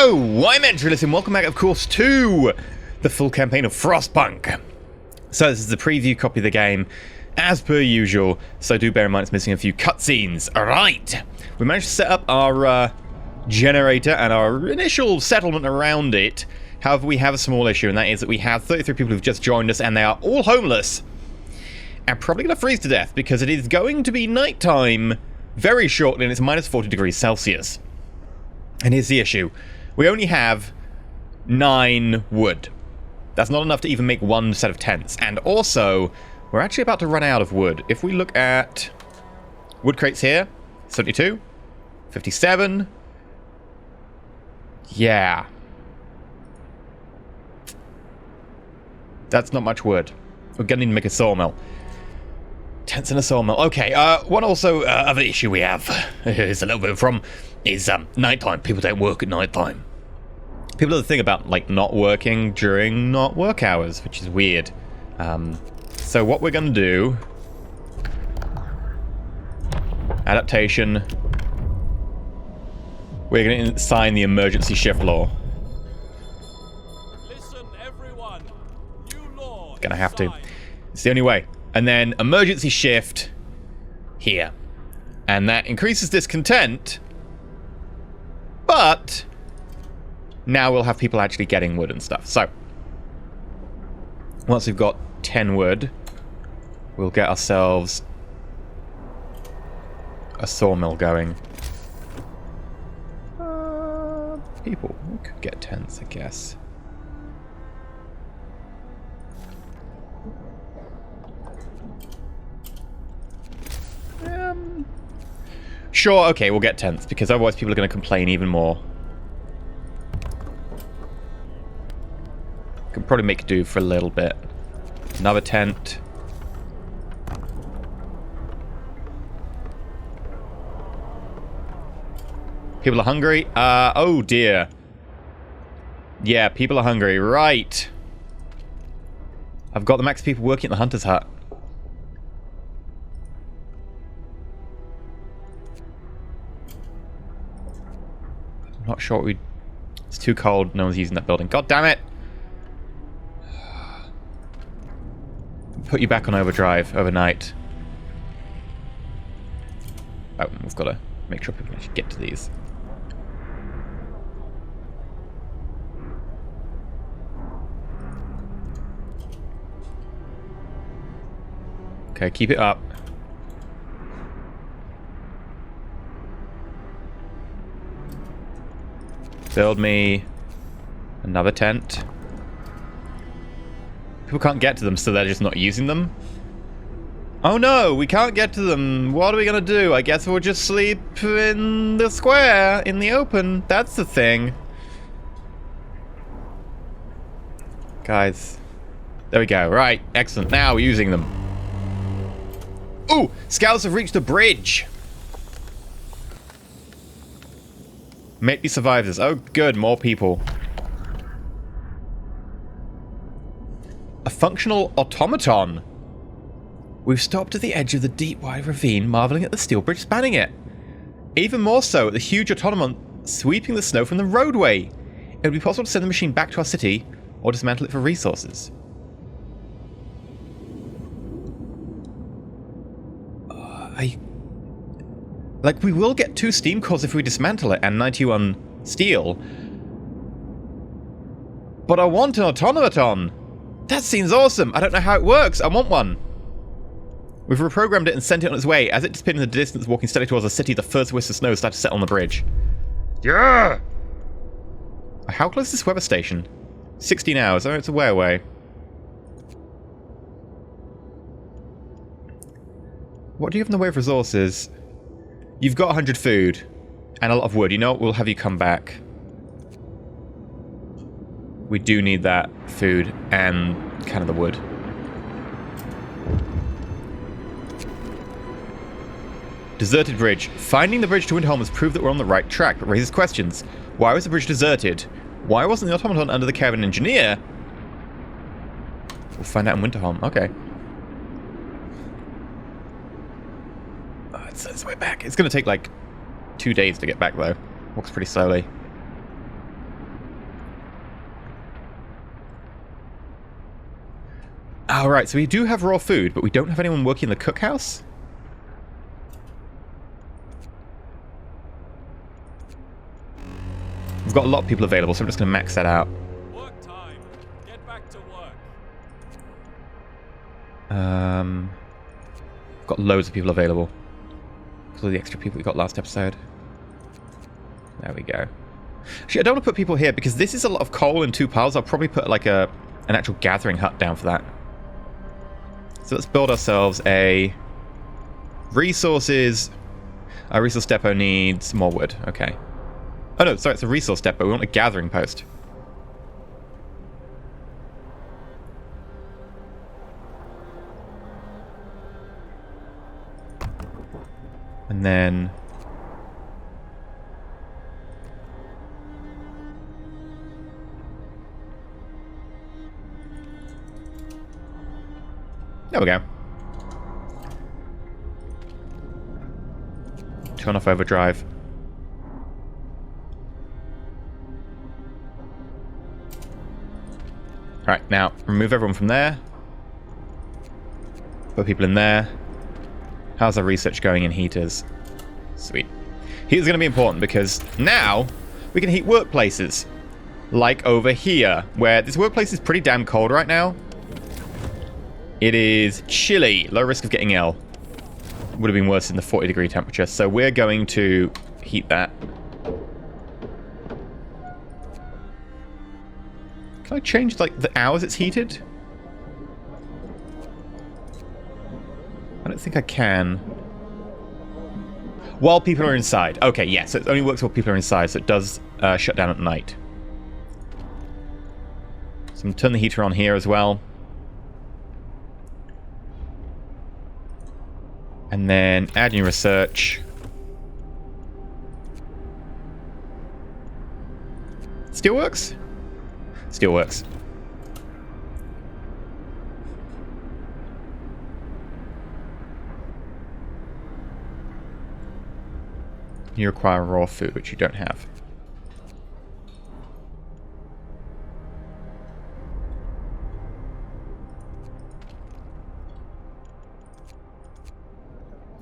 Hello, I'm EnterElysium. Welcome back, of course, to the full campaign of Frostpunk. So this is the preview copy of the game, as per usual, so do bear in mind it's missing a few cutscenes. Alright, we managed to set up our generator and our initial settlement around it. However, we have a small issue, and that is that we have 33 people who've just joined us, and they are all homeless. And probably going to freeze to death, because it is going to be nighttime very shortly, and it's minus 40 degrees Celsius. And here's the issue. We only have 9 wood. That's not enough to even make one set of tents. And also, we're actually about to run out of wood. If we look at wood crates here, 72, 57. Yeah. That's not much wood. We're going to need to make a sawmill. Tents in a sawmill. Okay, one also other issue we have is a little bit from is nighttime. People don't work at nighttime. People have the thing about like not working during not work hours, which is weird. So what we're gonna do, adaptation, we're gonna sign the emergency shift law. Listen, everyone. New law. Gonna have to. It's the only way. And then emergency shift here. And that increases discontent. But now we'll have people actually getting wood and stuff. So once we've got 10 wood, we'll get ourselves a sawmill going. People. We could get tents, I guess. Sure, okay, we'll get tents, because otherwise people are going to complain even more. Can probably make do for a little bit. Another tent. People are hungry? Oh dear. Yeah, people are hungry, right. I've got the max people working at the hunter's hut. Not sure what we... It's too cold. No one's using that building. God damn it! Put you back on overdrive overnight. Oh, we've got to make sure people actually get to these. Okay, keep it up. Build me another tent. People can't get to them, so they're just not using them. Oh no, we can't get to them. What are we gonna do? I guess we'll just sleep in the square, in the open. That's the thing. Guys. There we go. Right, excellent. Now we're using them. Ooh, scouts have reached the bridge. Make me survive this. Oh, good. More people. A functional automaton. We've stopped at the edge of the deep, wide ravine, marveling at the steel bridge spanning it. Even more so at the huge automaton sweeping the snow from the roadway. It would be possible to send the machine back to our city or dismantle it for resources. Like, we will get 2 steam cores if we dismantle it, and 91 steel. But I want an automaton! That seems awesome! I don't know how it works, I want one! We've reprogrammed it and sent it on its way. As it disappeared in the distance, walking steadily towards the city, the first wisp of snow started to settle on the bridge. Yeah! How close is this weather station? 16 hours. Oh, it's a way away. What do you have in the way of resources? You've got 100 food and a lot of wood. You know what? We'll have you come back. We do need that food and kind of the wood. Deserted bridge. Finding the bridge to Winterholm has proved that we're on the right track, but raises questions. Why was the bridge deserted? Why wasn't the automaton under the care of an engineer? We'll find out in Winterholm. Okay. It's its way back. It's going to take like 2 days to get back though. Walks pretty slowly. Oh, right, so we do have raw food, but we don't have anyone working in the cookhouse? We've got a lot of people available, so I'm just going to max that out. Work time. Get back to work. We've got loads of people available. Because of the extra people we got last episode. There we go. Actually, I don't want to put people here, because this is a lot of coal in 2 piles. I'll probably put like an actual gathering hut down for that. So let's build ourselves a resources. Our resource depot needs more wood. Okay. Oh no, sorry, it's a resource depot. We want a gathering post. And then... there we go. Turn off overdrive. Alright, now remove everyone from there. Put people in there. How's our research going in heaters? Sweet. Heaters are going to be important because now we can heat workplaces. Like over here, where this workplace is pretty damn cold right now. It is chilly. Low risk of getting ill. Would have been worse in the 40-degree temperature. So we're going to heat that. Can I change, like, the hours it's heated? I don't think I can. While people are inside. Okay, yeah, so it only works while people are inside, so it does shut down at night. So I'm going to turn the heater on here as well. And then add new research. Steelworks? Steelworks. You require raw food, which you don't have.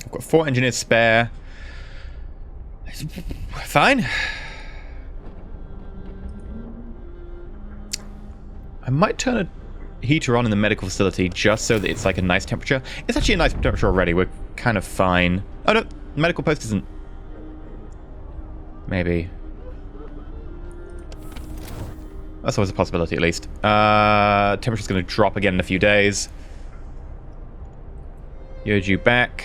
I've got 4 engineers spare. Fine. I might turn a heater on in the medical facility just so that it's like a nice temperature. It's actually a nice temperature already. We're kind of fine. Oh no, medical post isn't. Maybe. That's always a possibility, at least. Temperature's going to drop again in a few days. You're due back.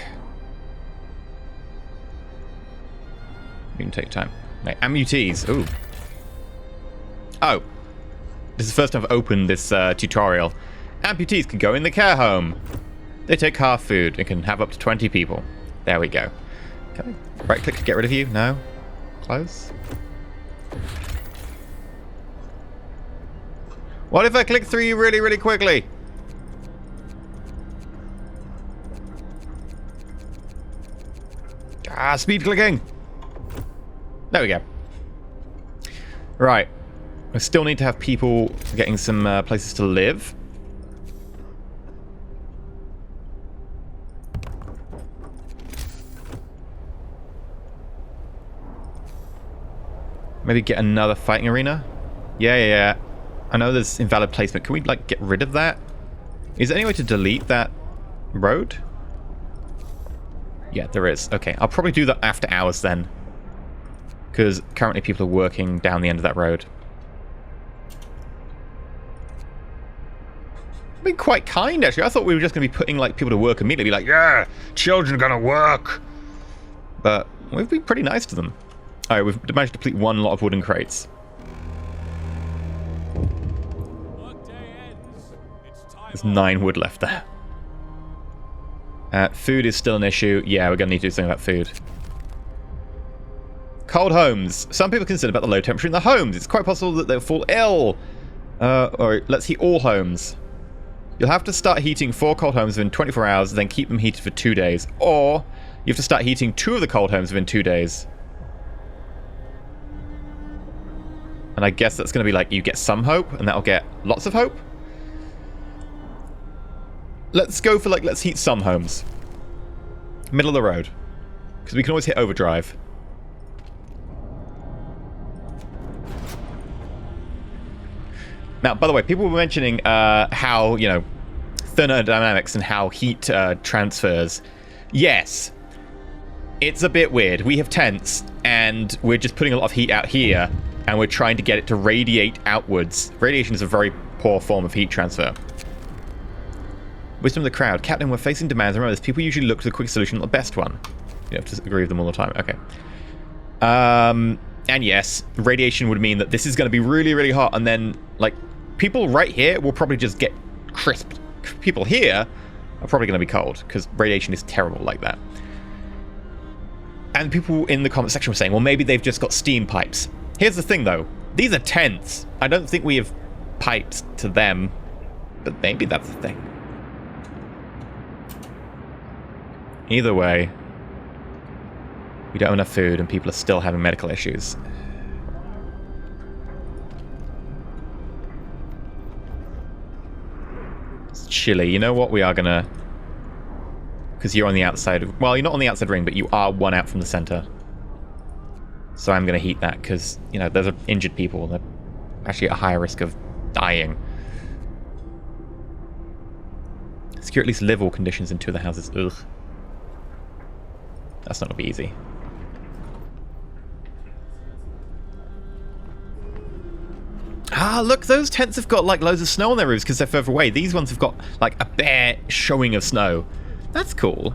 We can take time. Right, amputees. Ooh. Oh. This is the first time I've opened this tutorial. Amputees can go in the care home. They take half food and can have up to 20 people. There we go. Can I right click to get rid of you? No? Close? What if I click through you really, really quickly? Ah, speed clicking. There we go. Right. I still need to have people getting some places to live. Maybe get another fighting arena? Yeah. I know there's invalid placement. Can we, like, get rid of that? Is there any way to delete that road? Yeah, there is. Okay, I'll probably do that after hours then. Because currently people are working down the end of that road. I've been quite kind, actually. I thought we were just going to be putting, like, people to work immediately. Like, yeah, children are going to work. But we've been pretty nice to them. Alright, we've managed to complete 1 lot of wooden crates. There's 9 wood left there. Food is still an issue. Yeah, we're going to need to do something about food. Cold homes. Some people consider about the low temperature in the homes. It's quite possible that they'll fall ill. Alright, let's heat all homes. You'll have to start heating 4 cold homes within 24 hours, then keep them heated for 2 days. Or, you have to start heating 2 of the cold homes within 2 days. And I guess that's going to be like, you get some hope, and that'll get lots of hope. let's go for, like, let's heat some homes. Middle of the road. Because we can always hit overdrive. Now, by the way, people were mentioning how, you know, thermodynamics and how heat transfers. Yes. It's a bit weird. We have tents, and we're just putting a lot of heat out here, and we're trying to get it to radiate outwards. Radiation is a very poor form of heat transfer. Wisdom of the crowd. Captain, we're facing demands. Remember this, people usually look for the quick solution, not the best one. You have to agree with them all the time. Okay. And yes, radiation would mean that this is going to be really, really hot, and then, like, people right here will probably just get crisped. People here are probably going to be cold, because radiation is terrible like that. And people in the comment section were saying, well, maybe they've just got steam pipes. Here's the thing, though. These are tents. I don't think we have pipes to them, but maybe that's the thing. Either way, we don't have enough food, and people are still having medical issues. It's chilly. You know what? We are gonna... Because you're on the outside... Well, you're not on the outside ring, but you are one out from the center. So I'm gonna heat that, because, you know, there's injured people. They're actually at a higher risk of dying. Secure at least livable conditions in 2 of the houses. Ugh. That's not gonna be easy. Ah, look, those tents have got, like, loads of snow on their roofs because they're further away. These ones have got, like, a bare showing of snow. That's cool.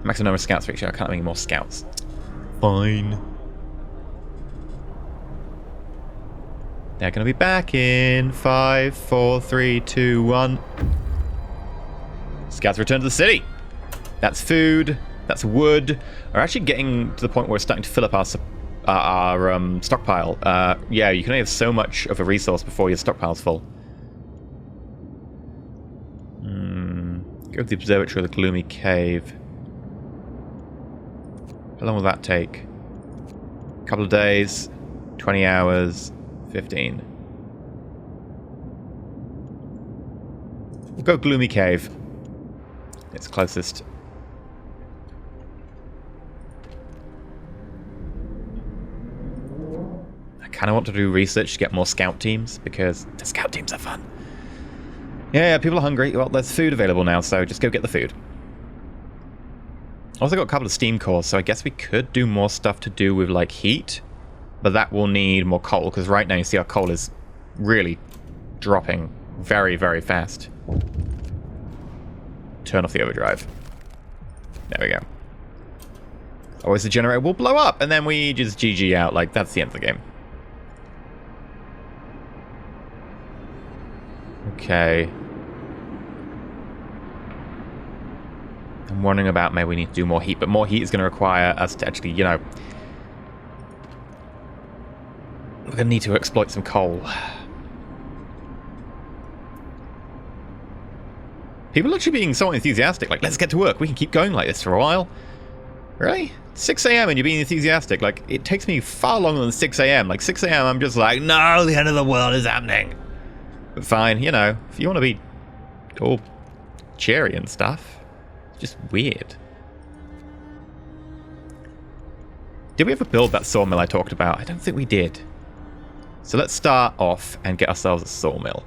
Maximum number of scouts picture. I can't have any more scouts. Fine. They're gonna be back in 5, 4, 3, 2, 1. Scouts return to the city. That's food. That's wood. We're actually getting to the point where we're starting to fill up our stockpile. Yeah, you can only have so much of a resource before your stockpile's full. Go to the Observatory or the Gloomy Cave. How long will that take? A couple of days, 20 hours, 15. We'll go Gloomy Cave. It's closest. I kind of want to do research to get more scout teams, because the scout teams are fun. Yeah, people are hungry. Well, there's food available now, so just go get the food. Also got a couple of steam cores, so I guess we could do more stuff to do with, like, heat. But that will need more coal, because right now you see our coal is really dropping very, very fast. Turn off the overdrive. There we go. Always the generator will blow up, and then we just GG out. Like, that's the end of the game. Okay. I'm wondering about maybe we need to do more heat, but more heat is going to require us to actually, you know... We're going to need to exploit some coal. People are actually being somewhat enthusiastic. Like, let's get to work. We can keep going like this for a while. Really? 6 a.m. and you're being enthusiastic. Like, it takes me far longer than 6 a.m. Like, 6 a.m. I'm just like, no, the end of the world is happening. But fine, you know, if you want to be all cheery and stuff, it's just weird. Did we ever build that sawmill I talked about? I don't think we did. So let's start off and get ourselves a sawmill.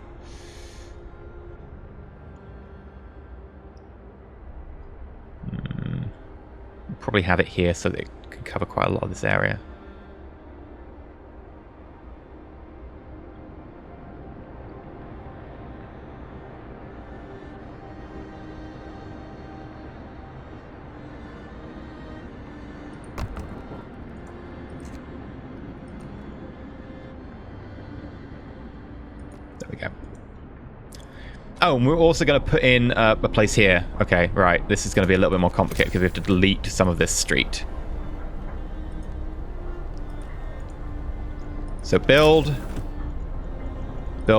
Probably have it here so that it can cover quite a lot of this area. There we go. Oh, and we're also going to put in a place here. Okay, right. This is going to be a little bit more complicated because we have to delete some of this street. So build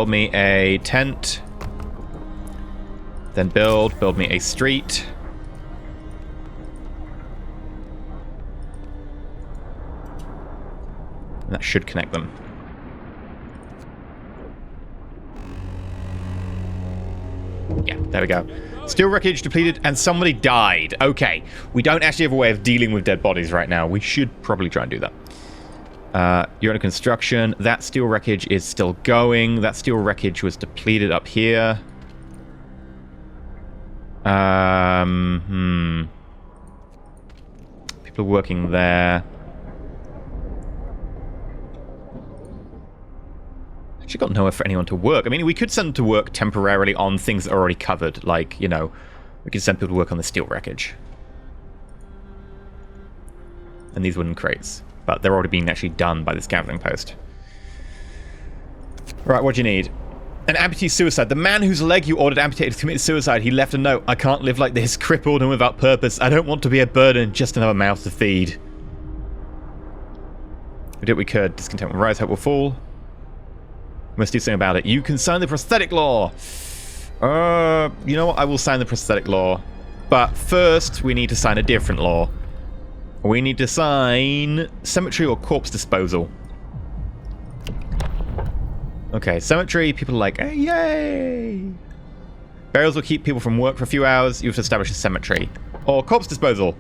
me a tent. Then build me a street. And that should connect them. Yeah, there we go. Steel wreckage depleted and somebody died. Okay, we don't actually have a way of dealing with dead bodies right now. We should probably try and do that. You're under construction. That steel wreckage is still going. That steel wreckage was depleted up here. People are working there. Actually got nowhere for anyone to work. I mean, we could send them to work temporarily on things that are already covered. Like, you know, we could send people to work on the steel wreckage. And these wooden crates. But they're already being actually done by this gathering post. Right, what do you need? An amputee suicide. The man whose leg you ordered amputated committed suicide. He left a note. I can't live like this, crippled and without purpose. I don't want to be a burden, just another mouth to feed. We did what we could. Discontent will rise, hope will fall. We must do something about it. You can sign the prosthetic law. You know what? I will sign the prosthetic law. But first, we need to sign a different law. We need to sign cemetery or corpse disposal. Okay, cemetery, people are like, hey, yay! Burials will keep people from work for a few hours. You have to establish a cemetery. Or corpse disposal.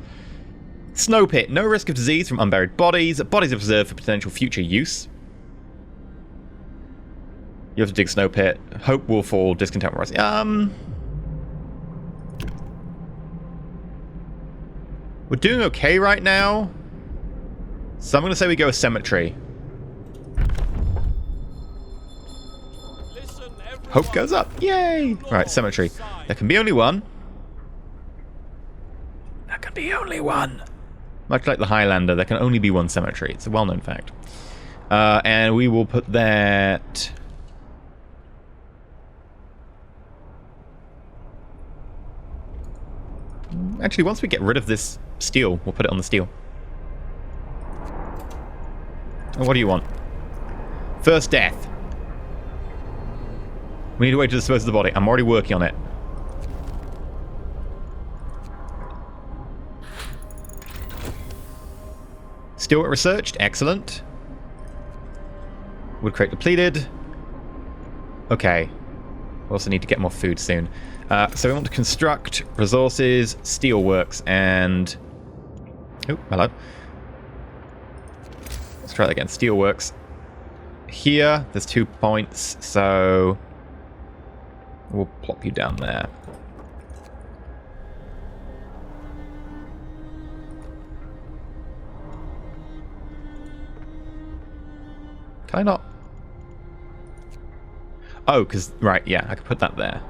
Snow pit, no risk of disease from unburied bodies. Bodies are preserved for potential future use. You have to dig snow pit. Hope will fall, discontent will rise. We're doing okay right now. So I'm going to say we go with cemetery. Listen, Hope goes up. Yay! Alright, cemetery. There can be only one. There can be only one. Much like the Highlander, there can only be one cemetery. It's a well-known fact. And we will put that... Actually, once we get rid of this steel, we'll put it on the steel. And what do you want? First death. We need a way to dispose of the body. I'm already working on it. Steelwork researched. Excellent. Wood crate depleted. Okay. We also need to get more food soon. So we want to construct resources, steelworks, and... Oh, hello. Let's try that again. Steelworks. Here, there's 2 points, so... We'll plop you down there. Can I not? Oh, because... Right, yeah, I could put that there.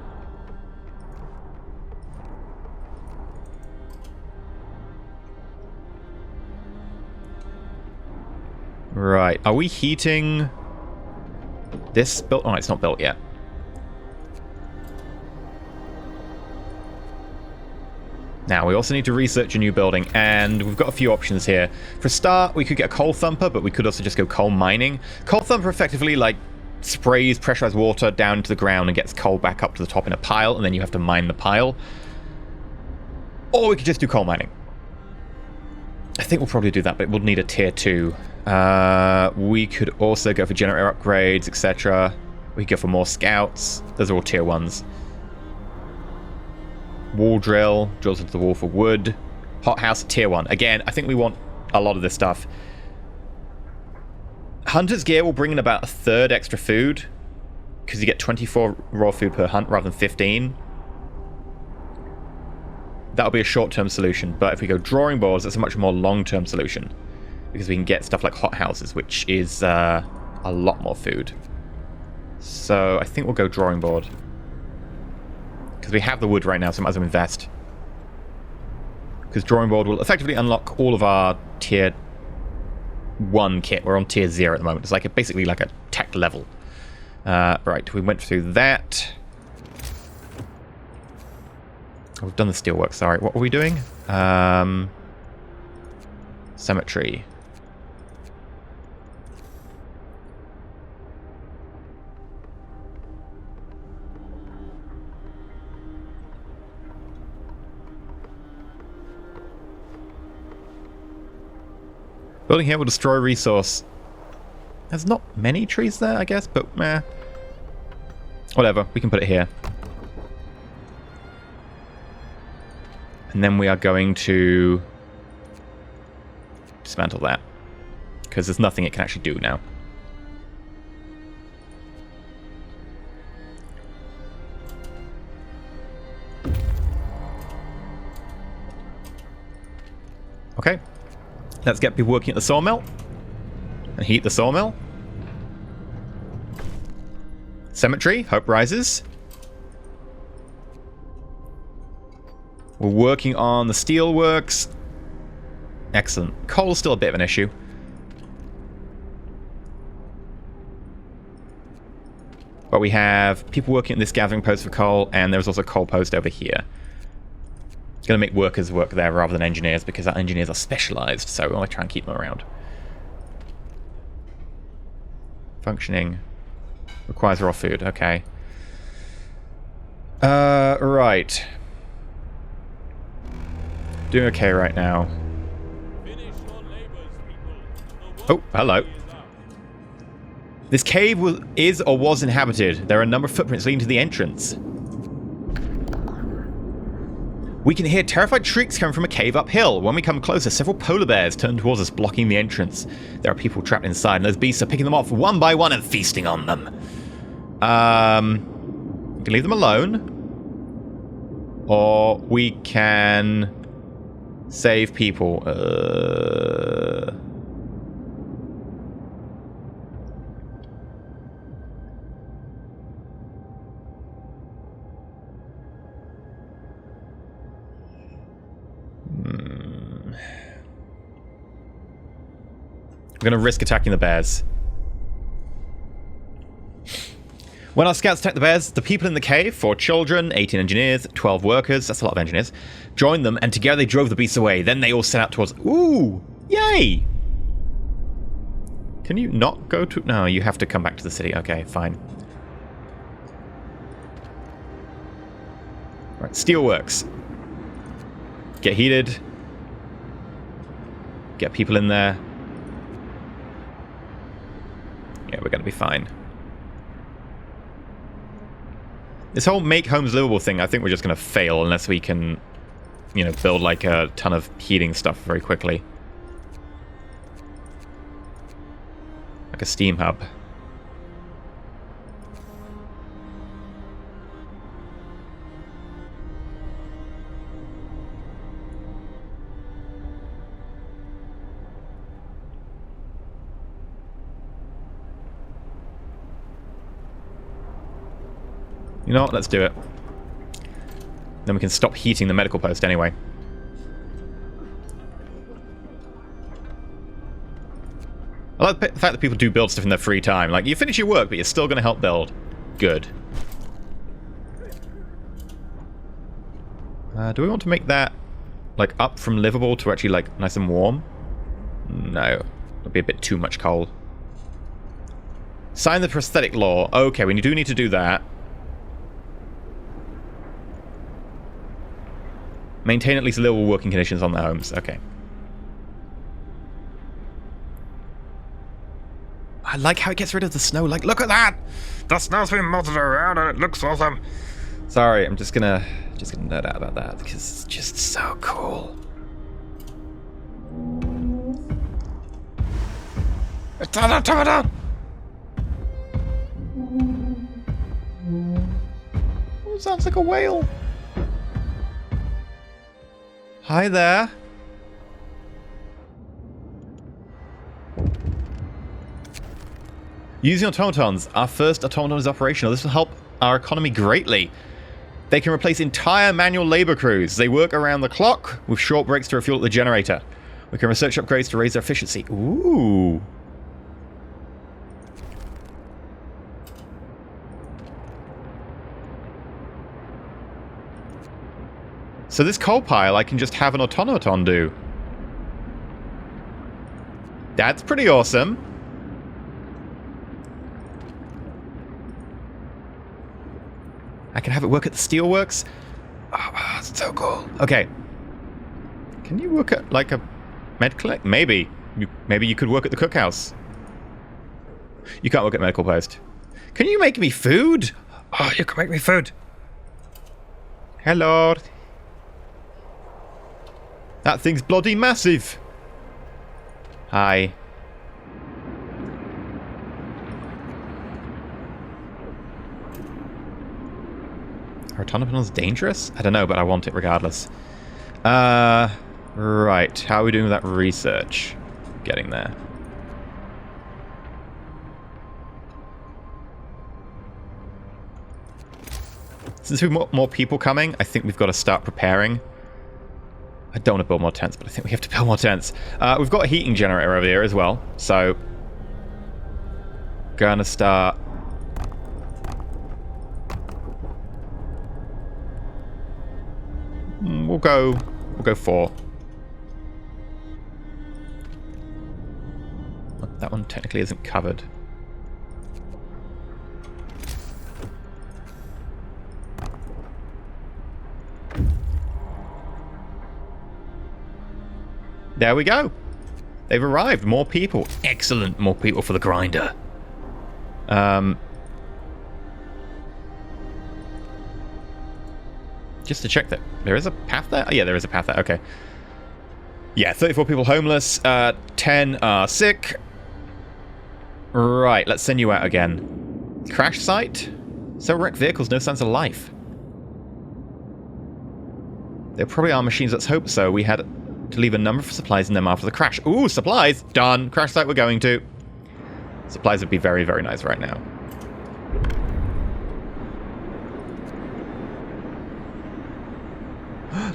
Right, are we heating this built? Oh, it's not built yet. Now, we also need to research a new building, and we've got a few options here. For a start, we could get a coal thumper, but we could also just go coal mining. Coal thumper effectively, like, sprays pressurized water down into the ground and gets coal back up to the top in a pile, and then you have to mine the pile. Or we could just do coal mining. I think we'll probably do that, but we'll need a tier 2. We could also go for generator upgrades, etc. We could go for more scouts. Those are all tier 1s. Wall drill, drills into the wall for wood. Hothouse, tier 1. Again, I think we want a lot of this stuff. Hunter's gear will bring in about a third extra food, because you get 24 raw food per hunt rather than 15. That'll be a short-term solution, but if we go drawing boards, that's a much more long-term solution, because we can get stuff like hothouses, which is a lot more food. So I think we'll go drawing board, because we have the wood right now, so we might as well invest. Because drawing board will effectively unlock all of our tier 1 kit. We're on tier 0 at the moment. It's like basically like a tech level. Right, we went through that. Oh, we've done the steelwork, sorry. What were we doing? Cemetery. Building here will destroy resource. There's not many trees there, I guess, but meh. Whatever, we can put it here. And then we are going to dismantle that, because there's nothing it can actually do now. Okay, let's get people working at the sawmill and heat the sawmill. Cemetery, hope rises. We're working on the steelworks. Excellent. Coal's still a bit of an issue. But we have people working at this gathering post for coal, and there's also a coal post over here. It's going to make workers work there rather than engineers, because our engineers are specialized, so we want to try and keep them around. Functioning. Requires raw food, okay. Right. Doing okay right now. Oh, hello. This cave is or was inhabited. There are a number of footprints leading to the entrance. We can hear terrified shrieks coming from a cave uphill. When we come closer, several polar bears turn towards us, blocking the entrance. There are people trapped inside, and those beasts are picking them off one by one and feasting on them. We can leave them alone. Or we can save people. We're going to risk attacking the bears. When our scouts attacked the bears, the people in the cave, 4 children, 18 engineers, 12 workers, that's a lot of engineers, joined them, and together they drove the beasts away. Then they all set out towards... Ooh! Yay! Can you not go to... No, you have to come back to the city. Okay, fine. Right, Steelworks. Get heated. Get people in there. Yeah, we're going to be fine. This whole make homes livable thing, I think we're just going to fail unless we can, you know, build like a ton of heating stuff very quickly. Like a steam hub. You know what? Let's do it. Then we can stop heating the medical post anyway. I like the fact that people do build stuff in their free time. Like, you finish your work, but you're still going to help build. Good. Do we want to make that, like, up from livable to actually, like, nice and warm? No. That'd be a bit too much coal. Sign the prosthetic law. Okay, we do need to do that. Maintain at least livable working conditions on their homes. Okay. I like how it gets rid of the snow. Like, look at that! The snow's been melted around and it looks awesome. Sorry, I'm just gonna nerd out about that because it's just so cool. Turn it down! Oh, it sounds like a whale. Hi there. Using automatons. Our first automaton is operational. This will help our economy greatly. They can replace entire manual labor crews. They work around the clock with short breaks to refuel the generator. We can research upgrades to raise their efficiency. Ooh. So this coal pile I can just have an automaton do. That's pretty awesome. I can have it work at the steelworks. Oh, that's so cool. Okay. Can you work at like a med clinic? Maybe. Maybe you could work at the cookhouse. You can't work at medical post. Can you make me food? Oh, you can make me food. Hello. That thing's bloody massive. Hi. Are automatons dangerous? I don't know, but I want it regardless. Right. How are we doing with that research? Getting there. Since we've more people coming, I think we've got to start preparing. I don't want to build more tents, but I think we have to build more tents. We've got a heating generator over here as well, so gonna start. We'll go 4. That one technically isn't covered. There we go. They've arrived. More people. Excellent. More people for the grinder. Just to check that there is a path there. Oh, yeah, there is a path there. Okay. Yeah, 34 people homeless. 10 are sick. Right, let's send you out again. Crash site? So wrecked vehicles, no signs of life. There probably are machines, let's hope so. We had to leave a number of supplies in them after the crash. Ooh, supplies! Done. Crash site we're going to. Supplies would be very, very nice right now.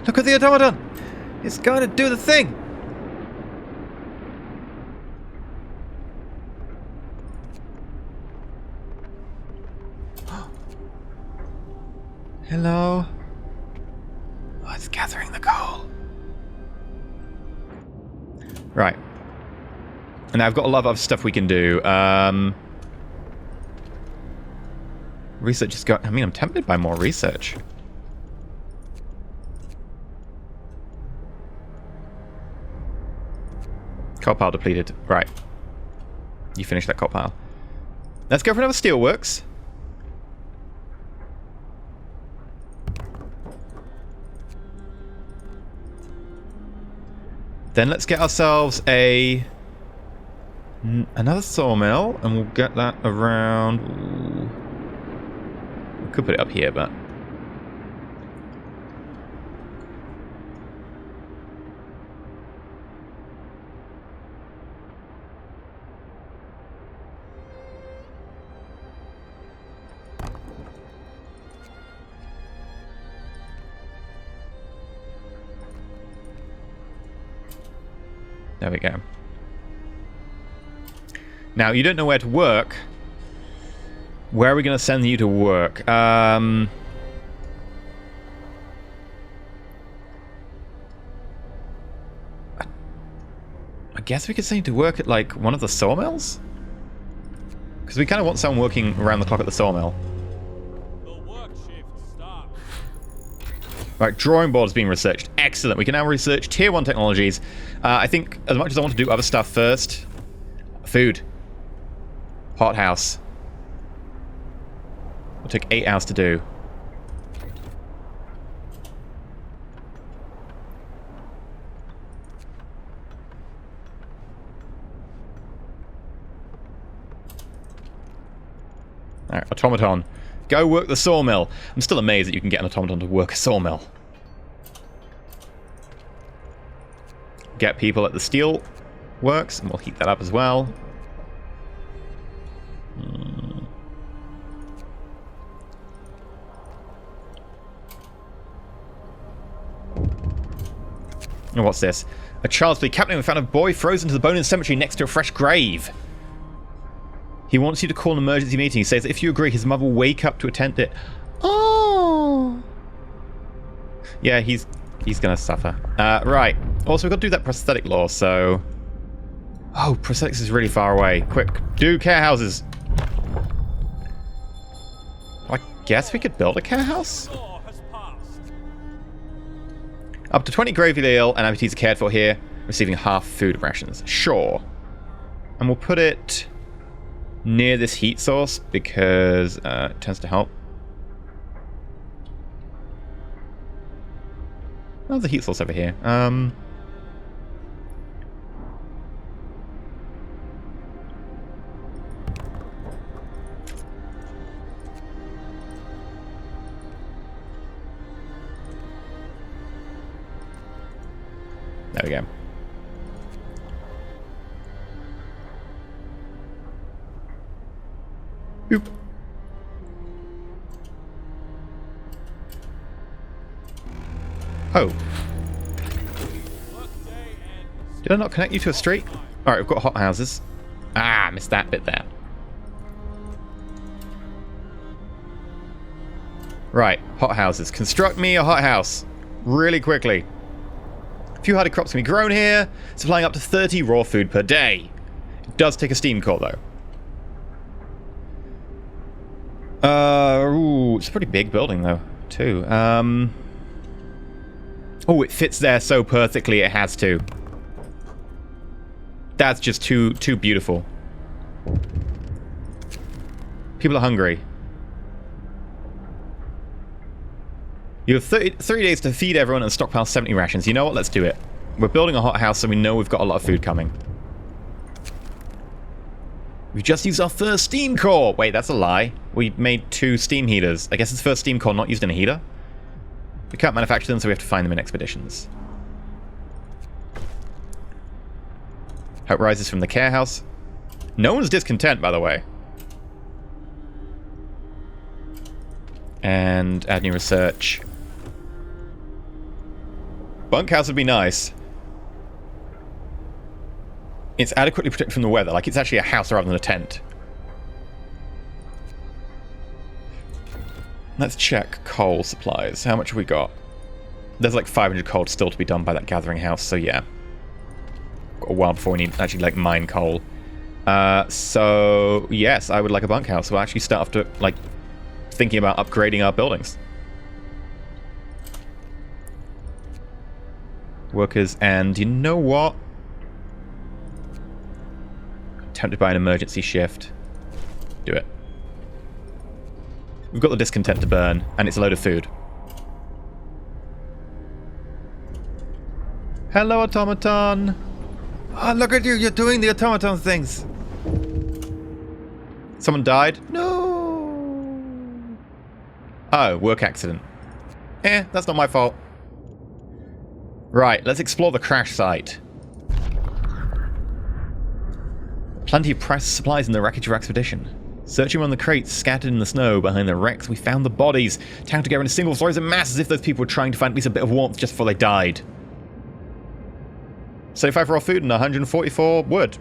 Look at the automaton! It's going to do the thing! Hello? Oh, it's gathering the coal. Right. And now I've got a lot of other stuff we can do. Research has got... I mean, I'm tempted by more research. Coal pile depleted. Right. You finish that coal pile. Let's go for another Steelworks. Then let's get ourselves another sawmill, and we'll get that around. Ooh. We could put it up here, but there we go. Now, you don't know where to work. Where are we going to send you to work? I guess we could send you to work at, like, one of the sawmills? Because we kind of want someone working around the clock at the sawmill. The work shift starts. Right, drawing board's being researched. Excellent. We can now research tier 1 technologies. I think, as much as I want to do other stuff first... Food. Hothouse. It'll take 8 hours to do. Alright, automaton. Go work the sawmill. I'm still amazed that you can get an automaton to work a sawmill. Get people at the steel works, and we'll heat that up as well. And what's this? A child's plea. Captain, we found a boy frozen to the bone in the cemetery next to a fresh grave. He wants you to call an emergency meeting. He says that if you agree, his mother will wake up to attend it. Oh. Yeah, he's gonna suffer. Right. Also, we've got to do that prosthetic law, so... Oh, prosthetics is really far away. Quick, do care houses. I guess we could build a care house? Law has passed. Up to 20 gravely ill and amputees are cared for here, receiving half food rations. Sure. And we'll put it near this heat source because it tends to help. Oh, the heat source over here. There we go. Boop. Oh. Did I not connect you to a street? Alright, we've got hot houses. Ah, missed that bit there. Right, hot houses. Construct me a hot house. Really quickly. A few hardy crops can be grown here, supplying up to 30 raw food per day. It does take a steam core, though. Ooh, it's a pretty big building, though, too. Oh, it fits there so perfectly it has to. That's just too beautiful. People are hungry. You have 3 days to feed everyone and stockpile 70 rations. You know what? Let's do it. We're building a hot house, so we know we've got a lot of food coming. We just used our first steam core. Wait, that's a lie. We made 2 steam heaters. I guess it's the first steam core not used in a heater. We can't manufacture them, so we have to find them in expeditions. Hope rises from the care house. No one's discontent, by the way. And add new research. Bunkhouse would be nice. It's adequately protected from the weather, like it's actually a house rather than a tent. Let's check coal supplies. How much have we got? There's like 500 coal still to be done by that gathering house, so yeah. Got a while before we need to actually like mine coal. So yes, I would like a bunkhouse. We'll actually start after like thinking about upgrading our buildings. Workers, and you know what? Tempted by an emergency shift. Do it. We've got the discontent to burn, and it's a load of food. Hello, automaton! Oh, look at you! You're doing the automaton things! Someone died? No! Oh, work accident. That's not my fault. Right, let's explore the crash site. Plenty of precious supplies in the wreckage of our expedition. Searching around the crates scattered in the snow behind the wrecks, we found the bodies, tagged together in a single stories of mass as if those people were trying to find at least a bit of warmth just before they died. 75 raw food and 144 wood.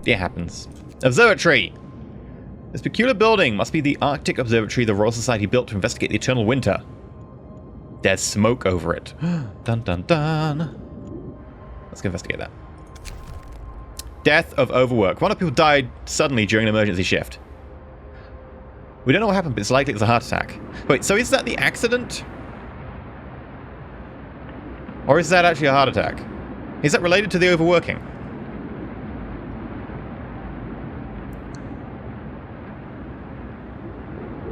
It happens. Observatory! This peculiar building must be the Arctic Observatory the Royal Society built to investigate the eternal winter. There's smoke over it. Dun dun dun. Let's go investigate that. Death of overwork. One of the people died suddenly during an emergency shift. We don't know what happened, but it's likely it was a heart attack. Wait, so is that the accident? Or is that actually a heart attack? Is that related to the overworking?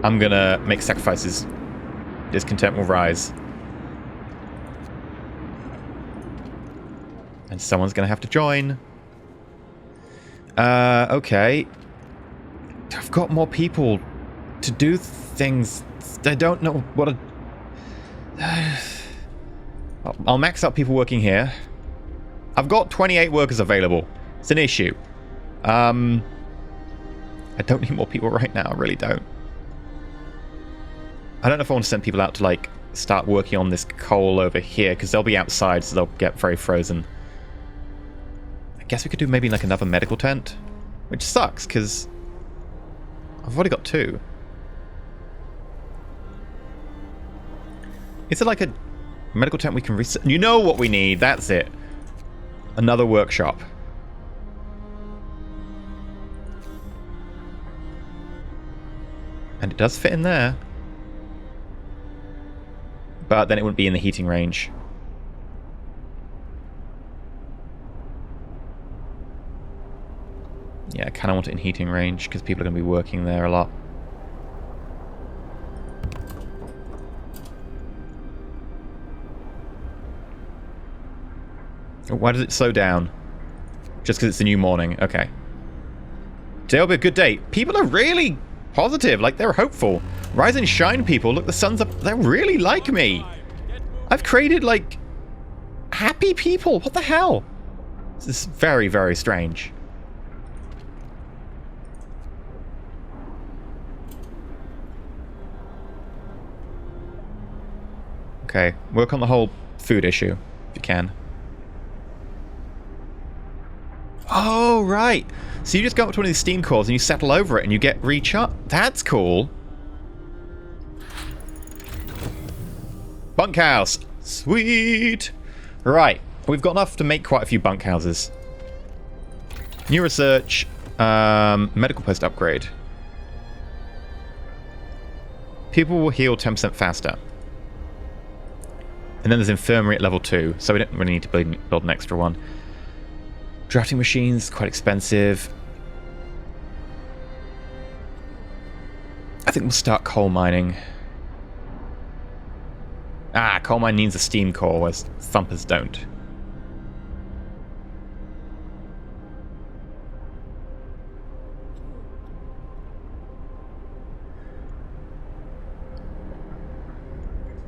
I'm gonna make sacrifices. Discontent will rise. And someone's gonna have to join. Okay. I've got more people to do things. I don't know what I'll max out people working here. I've got 28 workers available. It's an issue. I don't need more people right now. I really don't. I don't know if I want to send people out to, like, start working on this coal over here, because they'll be outside, so they'll get very frozen. I guess we could do maybe, like, another medical tent, which sucks, because I've already got 2. Is it, like, a medical tent we can reset? You know what we need, that's it. Another workshop. And it does fit in there. But then it wouldn't be in the heating range. Yeah, I kind of want it in heating range because people are going to be working there a lot. Why does it slow down? Just because it's a new morning. Okay. Today will be a good day. People are really positive. Like, they're hopeful. Rise and shine, people. Look, the sun's up. They really like me. I've created, like, happy people. What the hell? This is very, very strange. Okay, work on the whole food issue, if you can. Oh, right. So you just go up to one of these steam cores and you settle over it and you get recharged. That's cool. Bunkhouse. Sweet. Right. We've got enough to make quite a few bunkhouses. New research. Medical post upgrade. People will heal 10% faster. And then there's infirmary at level 2, so we don't really need to build an extra one. Drafting machines, quite expensive. I think we'll start coal mining. Ah, coal mine needs a steam core, whereas thumpers don't.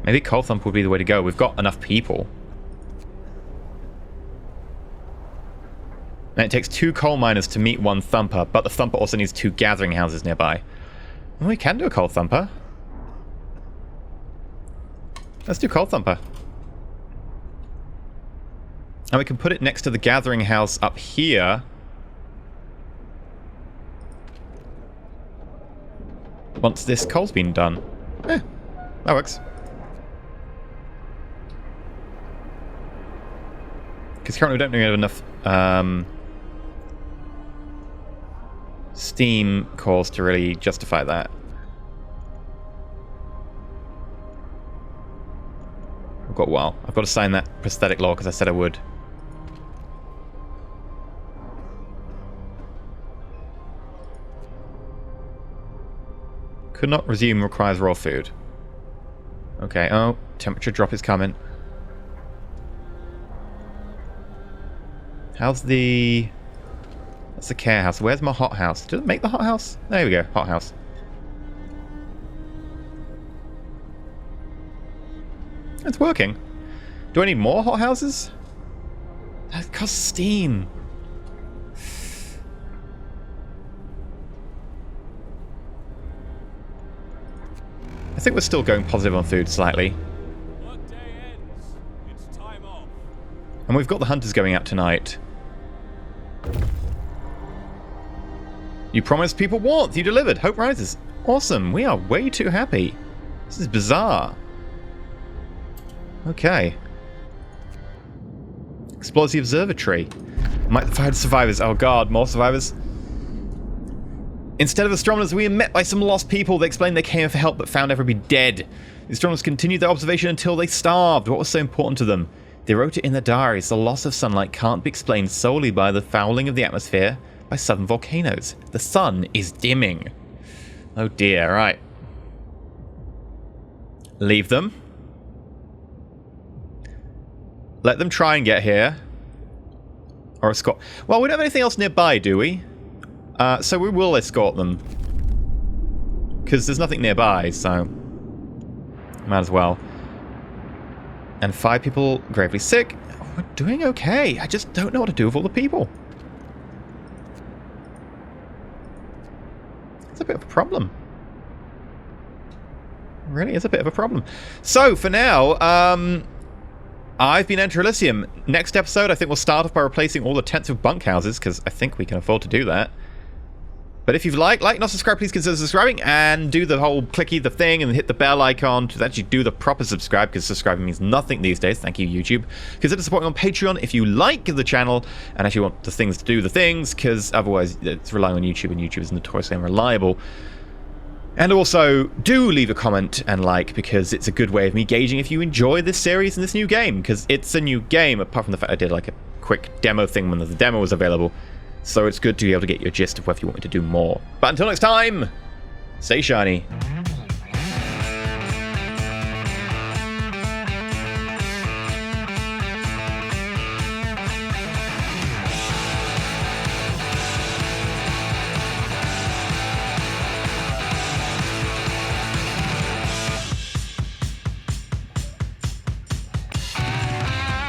Maybe coal thump would be the way to go. We've got enough people. And it takes 2 coal miners to meet 1 thumper, but the thumper also needs 2 gathering houses nearby. Well, we can do a coal thumper. Let's do coal thumper. And we can put it next to the gathering house up here. Once this coal's been done. Eh, that works. Because currently we don't really have enough steam cores to really justify that. I've got, well, I've got to sign that prosthetic law because I said I would. Could not resume, requires raw food. Okay, oh, temperature drop is coming. How's the... That's the care house. Where's my hot house? Did it make the hot house? There we go, hot house. It's working. Do I need more hot houses? That costs steam. I think we're still going positive on food slightly. Workday ends. It's time off. And we've got the hunters going out tonight. You promised people warmth. You delivered. Hope rises. Awesome. We are way too happy. This is bizarre. Okay. Explores the observatory. Might find survivors. Oh god, more survivors. Instead of astronomers, we are met by some lost people. They explained they came for help but found everybody dead. The astronomers continued their observation until they starved. What was so important to them? They wrote it in their diaries. The loss of sunlight can't be explained solely by the fouling of the atmosphere by southern volcanoes. The sun is dimming. Oh dear, right. Leave them. Let them try and get here. Or escort. Well, we don't have anything else nearby, do we? So we will escort them. Because there's nothing nearby, so... might as well. And 5 people gravely sick. We're doing okay. I just don't know what to do with all the people. It's a bit of a problem. It really is a bit of a problem. So, for now, I've been EnterElysium. Next episode, I think we'll start off by replacing all the tents with bunkhouses, because I think we can afford to do that. But if you've like, not subscribed, please consider subscribing, and do the whole clicky the thing and hit the bell icon to actually do the proper subscribe, because subscribing means nothing these days. Thank you, YouTube. Consider supporting on Patreon if you like the channel and actually want the things to do the things, because otherwise it's relying on YouTube, and YouTube is notoriously unreliable. And also, do leave a comment and like, because it's a good way of me gauging if you enjoy this series and this new game, because it's a new game, apart from the fact I did like a quick demo thing when the demo was available. So it's good to be able to get your gist of whether you want me to do more. But until next time, stay shiny.